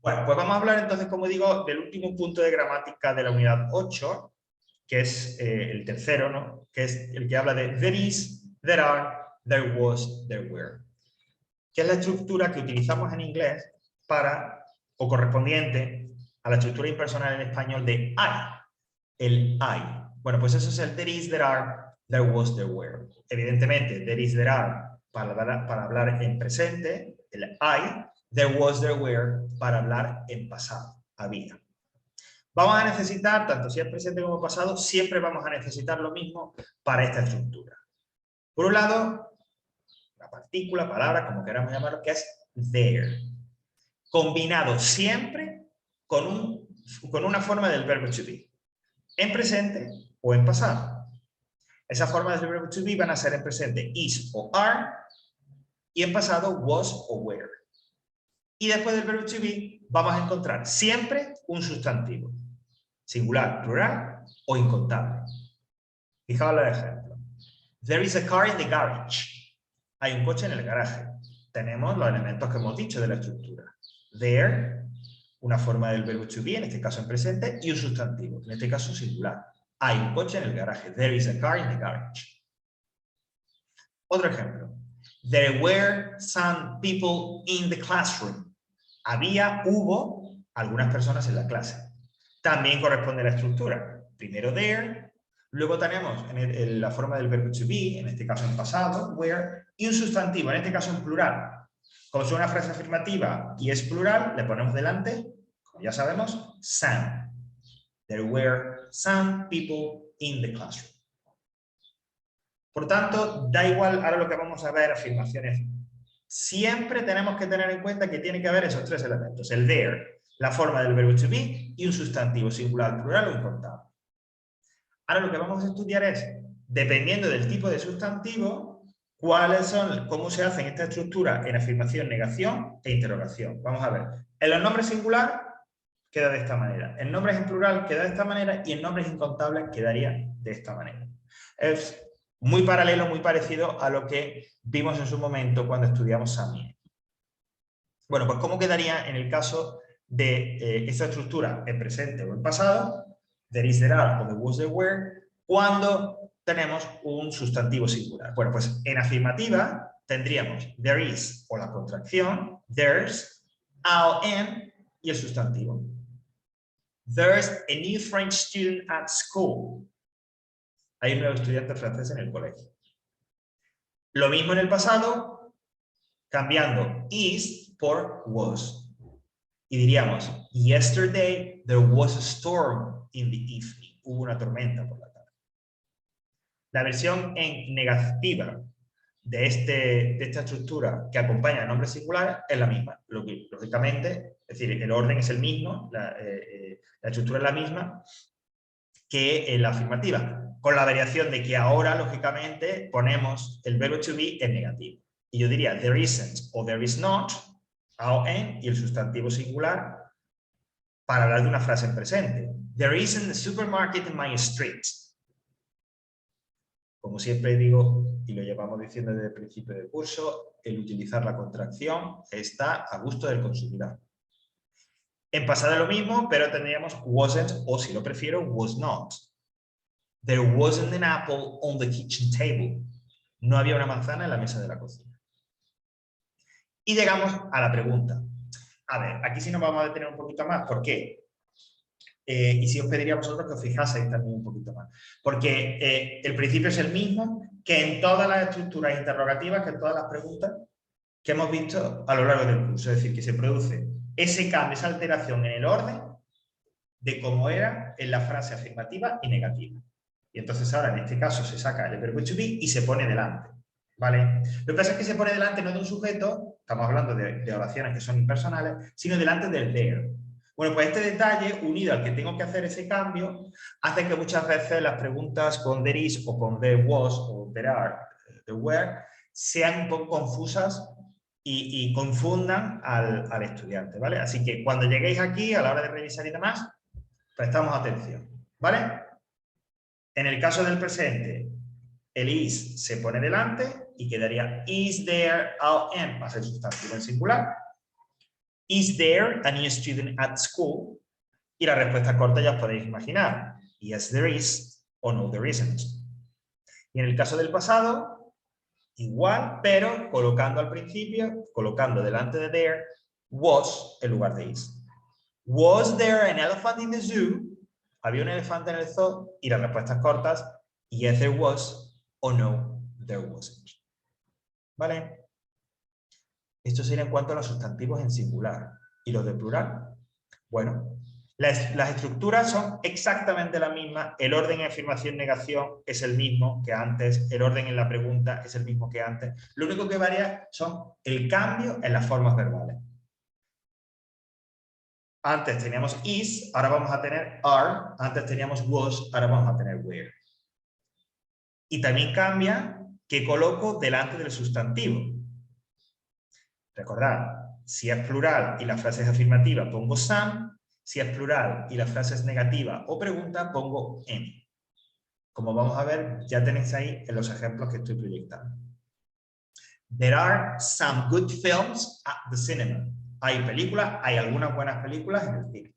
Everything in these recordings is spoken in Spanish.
Bueno, pues vamos a hablar entonces, como digo, del último punto de gramática de la unidad 8, que es el tercero, ¿no? Que es el que habla de there is, there are, there was, there were, que es la estructura que utilizamos en inglés para, o correspondiente a la estructura impersonal en español de I, el I. Bueno, pues eso es el there is, there are, there was, there were. Evidentemente, there is, there are, para hablar en presente, el I. There was, there were, para hablar en pasado, había. Vamos a necesitar, tanto si es presente como pasado, siempre vamos a necesitar lo mismo para esta estructura. Por un lado, la partícula, palabra, como queramos llamarlo, que es there. Combinado siempre con una forma del verbo to be. En presente o en pasado. Esas formas del verbo to be van a ser en presente is o are, y en pasado was o were. Y después del verbo to be vamos a encontrar siempre un sustantivo. Singular, plural o incontable. Fijaos el ejemplo. There is a car in the garage. Hay un coche en el garaje. Tenemos los elementos que hemos dicho de la estructura. There, una forma del verbo to be, en este caso en presente, y un sustantivo, en este caso singular. Hay un coche en el garaje. There is a car in the garage. Otro ejemplo. There were some people in the classroom. Hubo algunas personas en la clase. También corresponde a la estructura. Primero there, luego tenemos en la forma del verbo to be, en este caso en pasado, where, y un sustantivo, en este caso en plural. Como es una frase afirmativa y es plural, le ponemos delante, como ya sabemos, some. There were some people in the classroom. Por tanto, da igual, ahora lo que vamos a ver, afirmaciones. Siempre tenemos que tener en cuenta que tiene que haber esos tres elementos. El there, la forma del verbo to be y un sustantivo singular, plural o incontable. Ahora lo que vamos a estudiar es, dependiendo del tipo de sustantivo, cómo se hace esta estructura en afirmación, negación e interrogación. Vamos a ver. En los nombres singular queda de esta manera. En nombres en plural queda de esta manera y en nombres incontables quedaría de esta manera. Es muy paralelo, muy parecido a lo que vimos en su momento cuando estudiamos Samie. Bueno, pues ¿cómo quedaría en el caso de esta estructura en presente o en pasado? There is, there are o there was, there were, cuando tenemos un sustantivo singular. Bueno, pues en afirmativa tendríamos there is o la contracción, there's, an y el sustantivo. There's a new French student at school. Hay un nuevo estudiante francés en el colegio. Lo mismo en el pasado, cambiando is por was. Y diríamos, yesterday there was a storm in the evening. Hubo una tormenta por la tarde. La versión en negativa de esta estructura que acompaña al nombre singular es la misma. Lógicamente, es decir, el orden es el mismo, la estructura es la misma que en la afirmativa, con la variación de que ahora, lógicamente, ponemos el verbo to be en negativo. Y yo diría there isn't o there is not, an y el sustantivo singular para hablar de una frase en presente. There isn't a supermarket in my street. Como siempre digo, y lo llevamos diciendo desde el principio del curso, el utilizar la contracción está a gusto del consumidor. En pasado lo mismo, pero tendríamos wasn't o, si lo prefiero, was not. There wasn't an apple on the kitchen table. No había una manzana en la mesa de la cocina. Y llegamos a la pregunta. A ver, aquí sí nos vamos a detener un poquito más. ¿Por qué? Y si os pediría a vosotros que os fijaseis también un poquito más. Porque el principio es el mismo que en todas las estructuras interrogativas, que en todas las preguntas que hemos visto a lo largo del curso. Es decir, que se produce ese cambio, esa alteración en el orden de cómo era en la frase afirmativa y negativa. Y entonces ahora en este caso se saca el verbo to be y se pone delante. ¿Vale? Lo que pasa es que se pone delante no de un sujeto, estamos hablando de oraciones que son impersonales, sino delante del there. Bueno, pues este detalle, unido al que tengo que hacer ese cambio, hace que muchas veces las preguntas con there is o con there was o there are, there were, sean un poco confusas y confundan al estudiante, ¿vale? Así que cuando lleguéis aquí, a la hora de revisar y demás, prestamos atención, ¿vale? En el caso del presente, el is se pone delante y quedaría is there, am, más el sustantivo en singular. Is there a new student at school? Y la respuesta corta ya os podéis imaginar. Yes, there is, o no, there isn't. Y en el caso del pasado, igual, pero colocando al principio, colocando delante de there, was en lugar de is. Was there an elephant in the zoo? ¿Había un elefante en el zoo? Y las respuestas cortas, yes, there was, o no, there wasn't. ¿Vale? Esto sería en cuanto a los sustantivos en singular. ¿Y los de plural? Bueno, las estructuras son exactamente las mismas. El orden en afirmación-negación es el mismo que antes. El orden en la pregunta es el mismo que antes. Lo único que varía son el cambio en las formas verbales. Antes teníamos is, ahora vamos a tener are. Antes teníamos was, ahora vamos a tener were. Y también cambia que coloco delante del sustantivo. Recordad, si es plural y la frase es afirmativa, pongo some. Si es plural y la frase es negativa o pregunta, pongo any. Como vamos a ver, ya tenéis ahí en los ejemplos que estoy proyectando. There are some good films at the cinema. Hay películas, hay algunas buenas películas en el cine.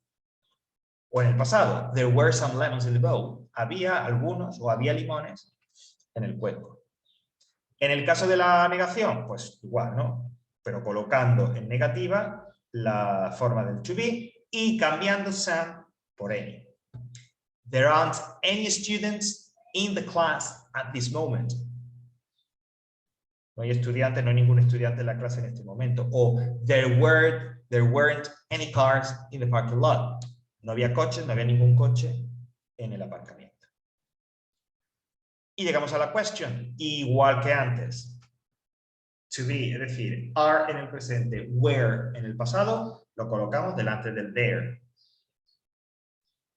O en el pasado, there were some lemons in the bowl. Había algunos o había limones en el cuenco. En el caso de la negación, pues igual, ¿no? Pero colocando en negativa la forma del to be y cambiando some por any. There aren't any students in the class at this moment. No hay estudiantes, no hay ningún estudiante en la clase en este momento. O there weren't any cars in the parking lot. No había coches, no había ningún coche en el aparcamiento. Y llegamos a la question, igual que antes. To be, es decir, are en el presente, were en el pasado, lo colocamos delante del there.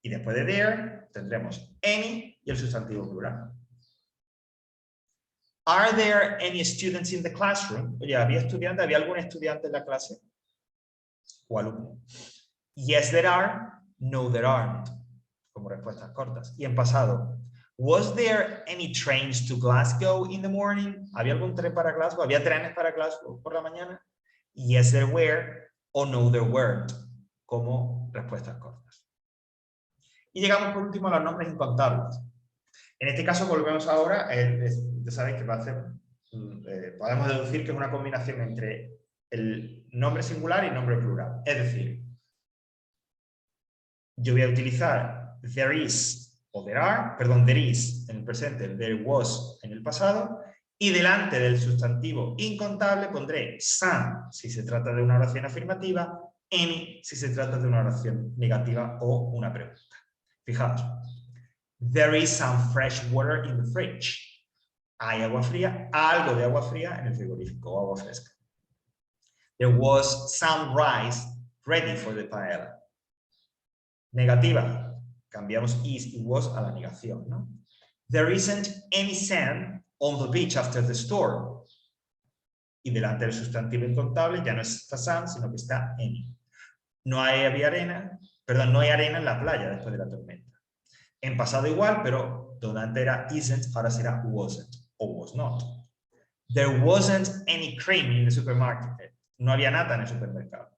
Y después de there tendremos any y el sustantivo plural. Are there any students in the classroom? Oye, ¿había algún estudiante en la clase? O alumno. Yes, there are. No, there aren't. Como respuestas cortas. Y en pasado, was there any trains to Glasgow in the morning? ¿Había algún tren para Glasgow? ¿Había trenes para Glasgow por la mañana? Yes, there were. O no, there weren't. Como respuestas cortas. Y llegamos por último a los nombres incontables. En este caso volvemos ahora, ya sabéis que va a ser, podemos deducir que es una combinación entre el nombre singular y nombre plural. Es decir, yo voy a utilizar there is o there are, perdón, there is en el presente, there was en el pasado, y delante del sustantivo incontable pondré some si se trata de una oración afirmativa, any si se trata de una oración negativa o una pregunta. Fijaos. There is some fresh water in the fridge. Hay agua fría, algo de agua fría en el frigorífico, o agua fresca. There was some rice ready for the paella. Negativa. Cambiamos is y was a la negación, ¿no? There isn't any sand on the beach after the storm. Y delante del sustantivo incontable ya no está some, sino que está any. No hay arena en la playa después de la tormenta. En pasado igual, pero donde antes era isn't, ahora será wasn't o was not. There wasn't any cream in the supermarket. No había nata en el supermercado.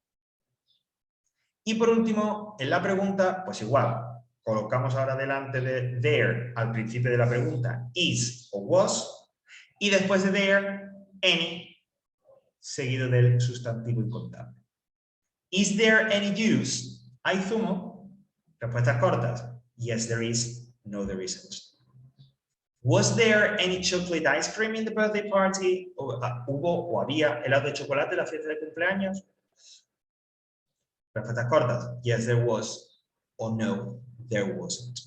Y por último, en la pregunta, pues igual. Colocamos ahora delante de there, al principio de la pregunta, is o was. Y después de there, any, seguido del sustantivo incontable. Is there any juice? ¿Hay zumo? Respuestas cortas. Yes, there is. No, there isn't. Was there any chocolate ice cream in the birthday party? ¿Hubo o había helado de chocolate en la fiesta de cumpleaños? Respuestas cortas. Yes, there was. O no, there wasn't.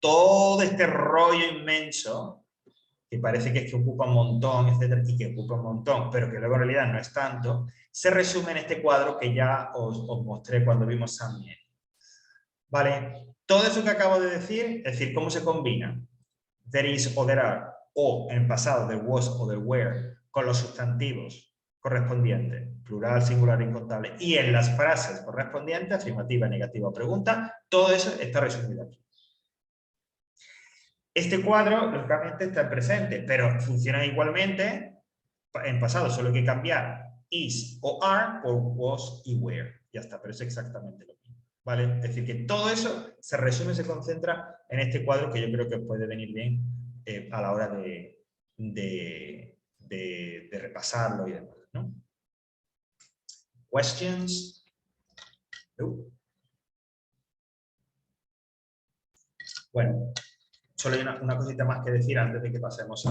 Todo este rollo inmenso, que parece que es que ocupa un montón, etcétera, y que ocupa un montón, pero que luego en realidad no es tanto, se resume en este cuadro que ya os mostré cuando vimos Sam y Annie. ¿Vale? Todo eso que acabo de decir, es decir, cómo se combina there is o there are, o en pasado there was o there were, con los sustantivos correspondientes, plural, singular, incontable, y en las frases correspondientes, afirmativa, negativa o pregunta, todo eso está resumido aquí. Este cuadro, lógicamente, está en presente, pero funciona igualmente en pasado, solo hay que cambiar is o are por was y were. Ya está, pero es exactamente lo mismo. ¿Vale? Es decir, que todo eso se resume, se concentra en este cuadro que yo creo que puede venir bien a la hora de repasarlo y demás, ¿no? Questions? Bueno, solo hay una cosita más que decir antes de que pasemos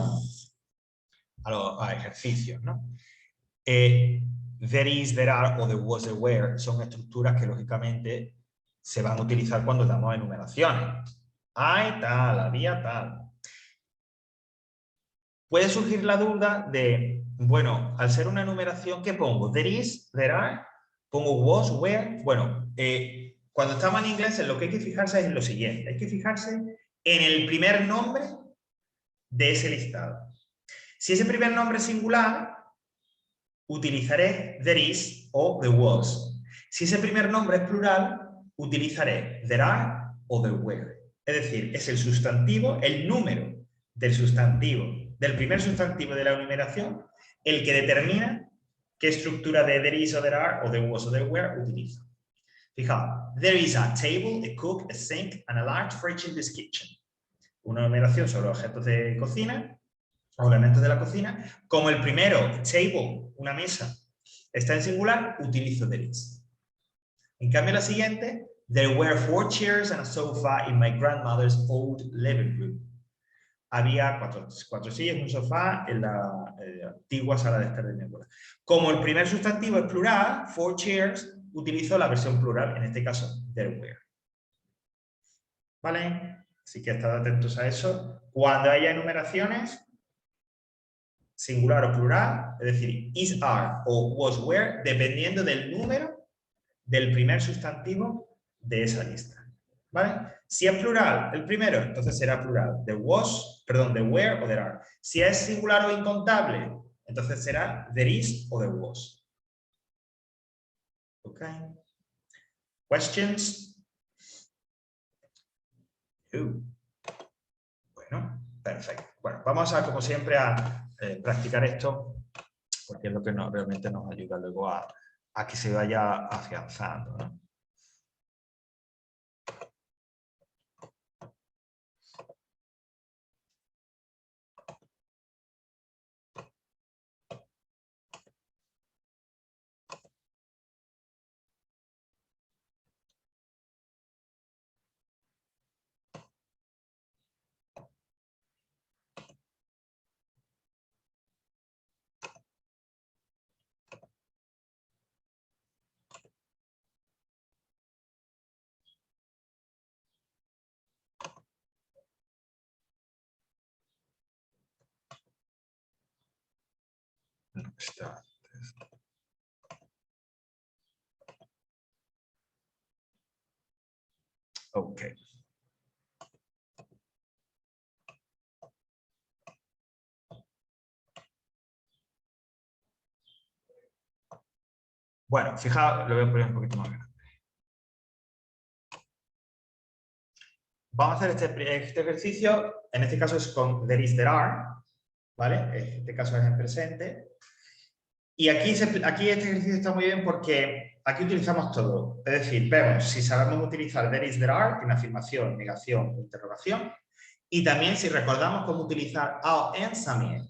a ejercicios, ¿no? There is, there are o there was, there were son estructuras que lógicamente se van a utilizar cuando damos enumeraciones. Hay tal, había tal. Puede surgir la duda de, bueno, al ser una enumeración, ¿qué pongo? There is, there are, pongo was, were. Bueno, cuando estamos en inglés, en lo que hay que fijarse es en lo siguiente. Hay que fijarse en el primer nombre de ese listado. Si ese primer nombre es singular, utilizaré there is o there was. Si ese primer nombre es plural, utilizaré there are o there were. Es decir, es el sustantivo, el número del sustantivo, del primer sustantivo de la enumeración, el que determina qué estructura de there is o there are o there was o there were utilizo. Fijaos, there is a table, a cook, a sink and a large fridge in this kitchen. Una enumeración sobre objetos de cocina o elementos de la cocina. Como el primero, table, una mesa, está en singular, utilizo there is. En cambio, la siguiente, there were 4 chairs and a sofa in my grandmother's old living room. Había cuatro sillas y un sofá en la antigua sala de estar de mi abuela. Como el primer sustantivo es plural, 4 chairs, utilizo la versión plural, en este caso, there were. ¿Vale? Así que estad atentos a eso. Cuando haya enumeraciones, singular o plural, es decir, is, are o was, were, dependiendo del número del primer sustantivo de esa lista. ¿Vale? Si es plural, el primero, entonces será plural. The was, perdón, the were o there are. Si es singular o incontable, entonces será there is o there was. ¿Ok? Questions? Bueno, perfecto. Bueno, vamos a, como siempre, a practicar esto, porque es lo que realmente nos ayuda luego a que se vaya afianzando, ¿no? Está. Ok. Bueno, fijaos, lo voy a poner un poquito más grande. Vamos a hacer este ejercicio, en este caso es con there is, there are, ¿vale? En este caso es en presente. Y aquí este ejercicio está muy bien porque aquí utilizamos todo. Es decir, vemos si sabemos utilizar there is, there are en afirmación, negación, interrogación. Y también si recordamos cómo utilizar all ends también.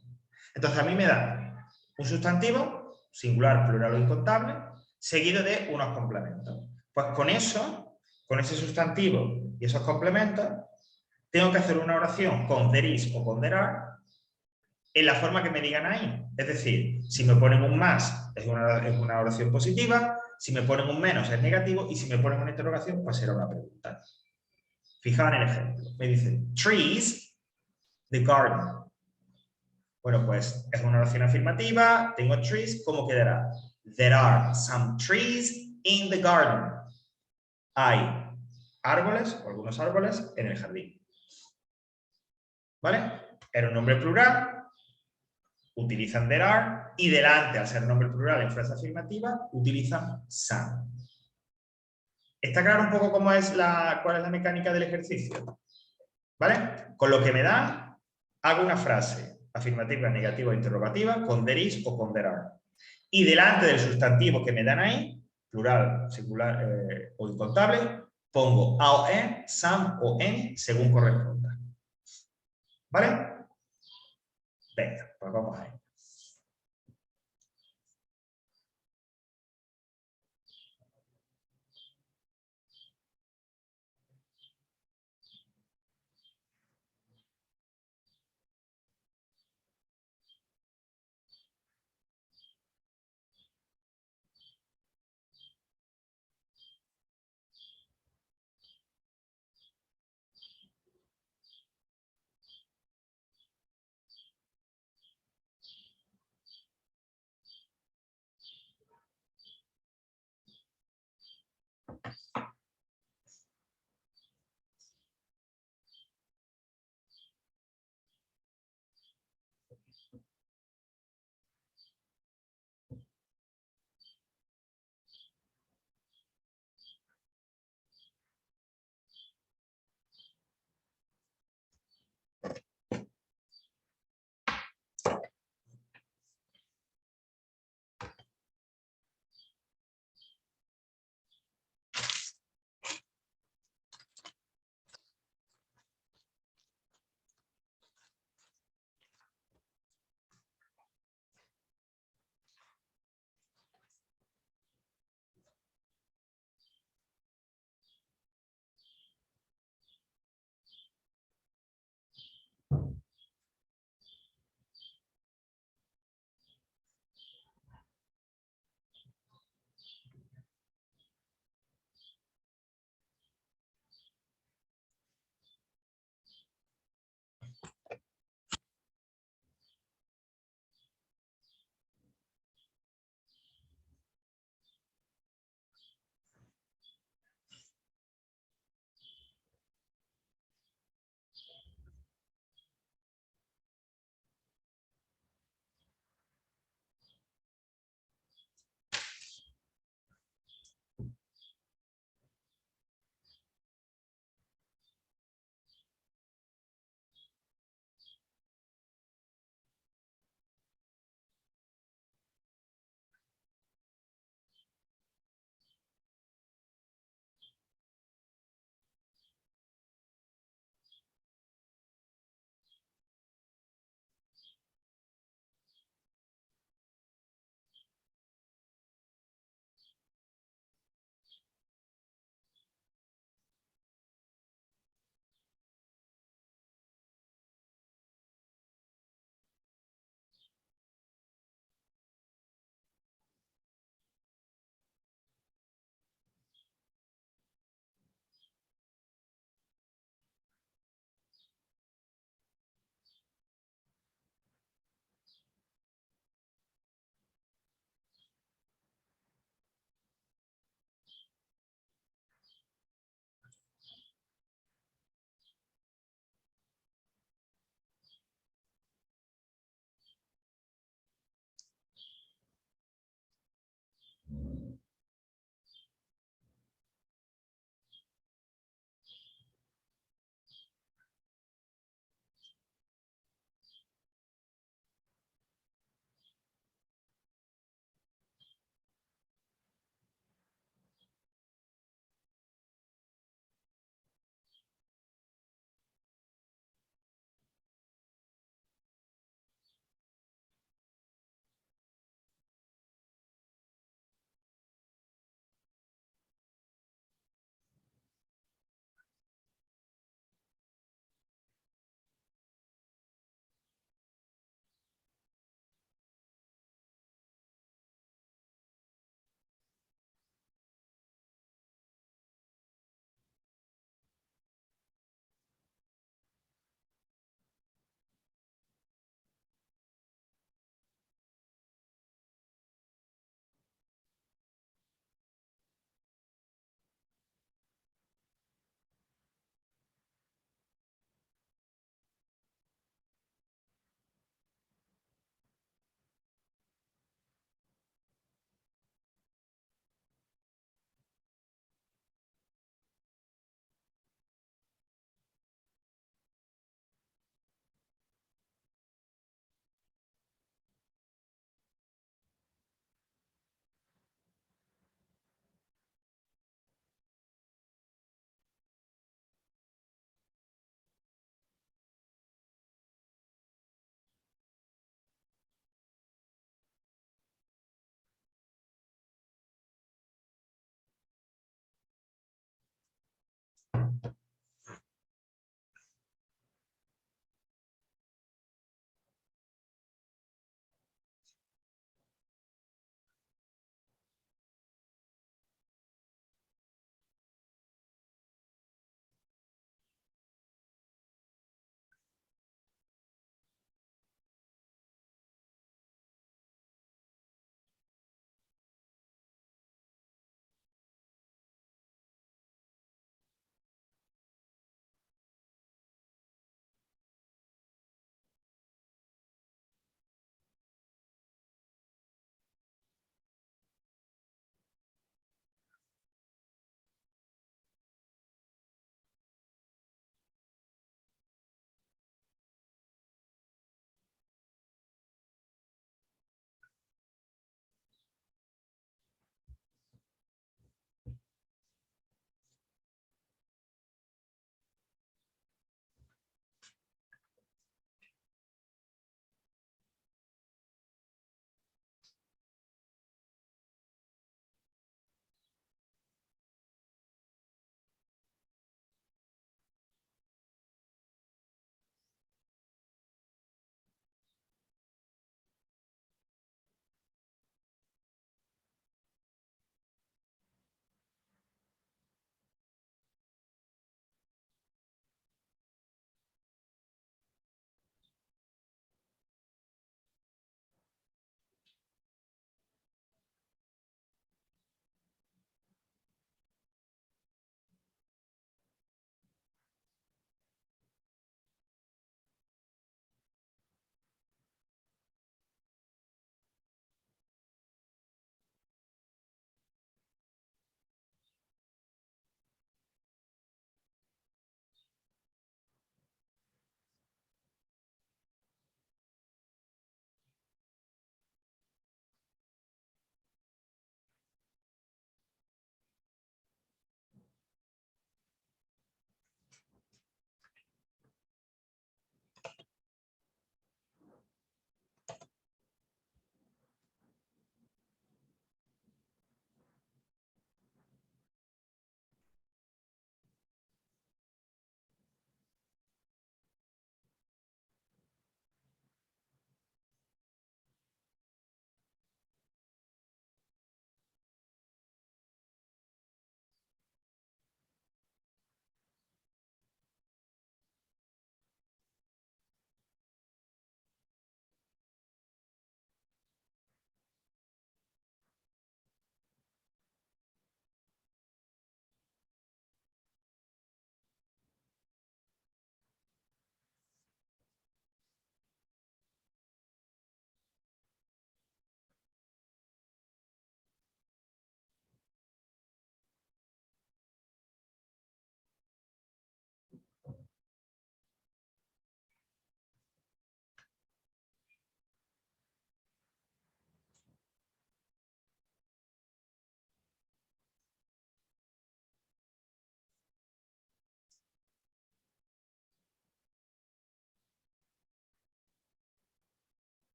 Entonces a mí me da un sustantivo, singular, plural o incontable, seguido de unos complementos. Pues con eso, con ese sustantivo y esos complementos, tengo que hacer una oración con there is o con there are en la forma que me digan ahí. Es decir, si me ponen un más es una oración positiva, si me ponen un menos es negativo y si me ponen una interrogación pues será una pregunta. Fijaos en el ejemplo. Me dicen trees, the garden. Bueno, pues es una oración afirmativa, tengo trees, ¿cómo quedará? There are some trees in the garden. Hay árboles, o algunos árboles, en el jardín. ¿Vale? Era un nombre plural, utilizan there are, y delante, al ser nombre plural en frase afirmativa, utilizan some. ¿Está claro un poco cuál es la mecánica del ejercicio? ¿Vale? Con lo que me da, hago una frase afirmativa, negativa o interrogativa con there is o con there are. y delante del sustantivo que me dan ahí, plural, singular o incontable, pongo a o en, some o any, según corresponda. ¿Vale? Venga, pues vamos a ello.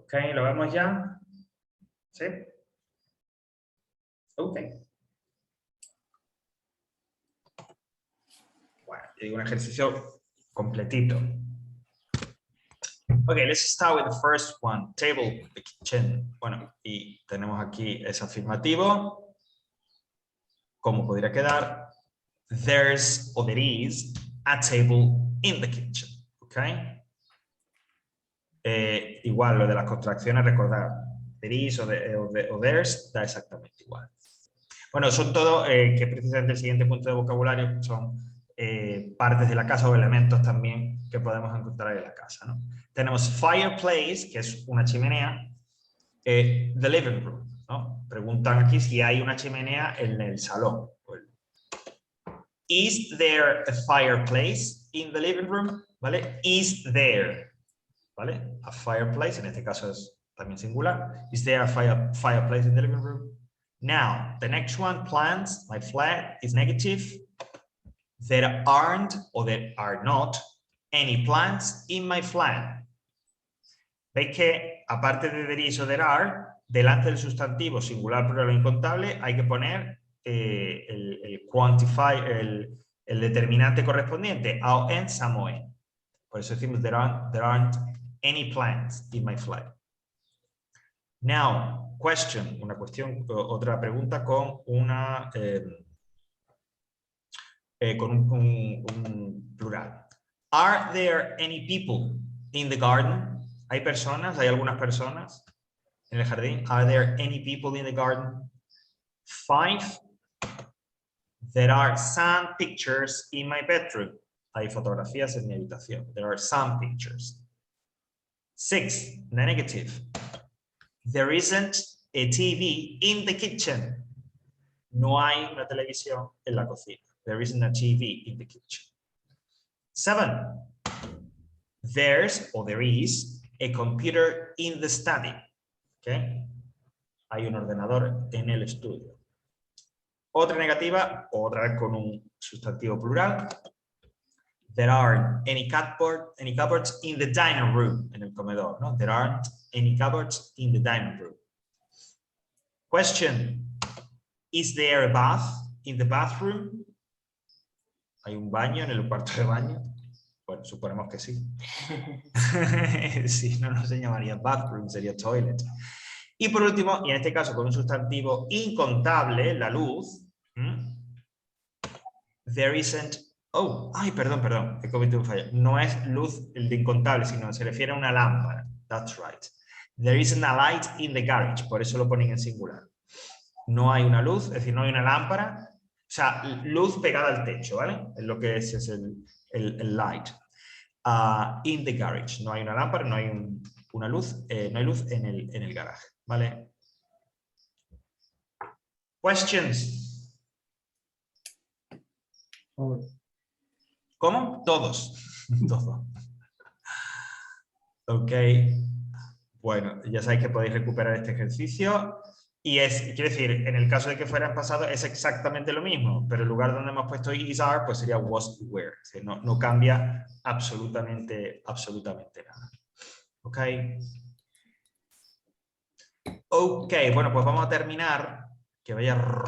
¿Ok? ¿Lo vemos ya? ¿Sí? Ok. Bueno, yo digo un ejercicio completito. Okay, let's start with the first one. Table, the kitchen. Bueno, y tenemos aquí ese afirmativo. ¿Cómo podría quedar? There's or there is a table in the kitchen. Okay. Igual lo de las contracciones, recordar. There is o there's da exactamente igual. Bueno, son todo, que precisamente el siguiente punto de vocabulario son partes de la casa o elementos también que podemos encontrar en la casa, ¿no? Tenemos fireplace, que es una chimenea, the living room, ¿no? Preguntan aquí si hay una chimenea en el salón. Is there a fireplace in the living room? ¿Vale? Is there, ¿vale? A fireplace, en este caso es también singular. Is there a fireplace in the living room? Now, the next one, plants, my flat is negative. There aren't or there are not any plants in my flat. Veis que aparte de there is o there are, delante del sustantivo singular, plural o incontable, hay que poner el determinante correspondiente, ao, en, samo, en. Por eso decimos there aren't any plants in my flat. Now, question, una cuestión, otra pregunta con una con un plural. Are there any people in the garden? ¿Hay personas? ¿Hay algunas personas en el jardín? Are there any people in the garden? 5. There are some pictures in my bedroom. Hay fotografías en mi habitación. There are some pictures. 6. The negative. There isn't a TV in the kitchen. No hay una televisión en la cocina. There isn't a TV in the kitchen. 7. There's or there is a computer in the study. Okay. Hay un ordenador en el estudio. Otra negativa, otra vez con un sustantivo plural. There aren't any cupboards in the dining room, en el comedor, ¿no? There aren't any cupboards in the dining room. Question: is there a bath in the bathroom? ¿Hay un baño en el cuarto de baño? Bueno, suponemos que sí. Si no, no se llamaría bathroom, sería toilet. Y por último, y en este caso con un sustantivo incontable, la luz. There isn't... Oh, ay, perdón, he cometido un fallo. No es luz el de incontable, sino se refiere a una lámpara. That's right. There isn't a light in the garage, por eso lo ponen en singular. No hay una luz, es decir, no hay una lámpara. O sea, luz pegada al techo, ¿vale? Es lo que es el light. In the garage. No hay una lámpara, no hay una luz, no hay luz en el garaje, ¿vale? Questions. ¿Cómo? Todos. Todo. Ok. Bueno, ya sabéis que podéis recuperar este ejercicio. Y quiero decir, en el caso de que fuera en pasado es exactamente lo mismo, pero en lugar donde hemos puesto is, are, pues sería was, were. O sea, no cambia absolutamente nada. ¿Ok? Ok, bueno, pues vamos a terminar. Que vaya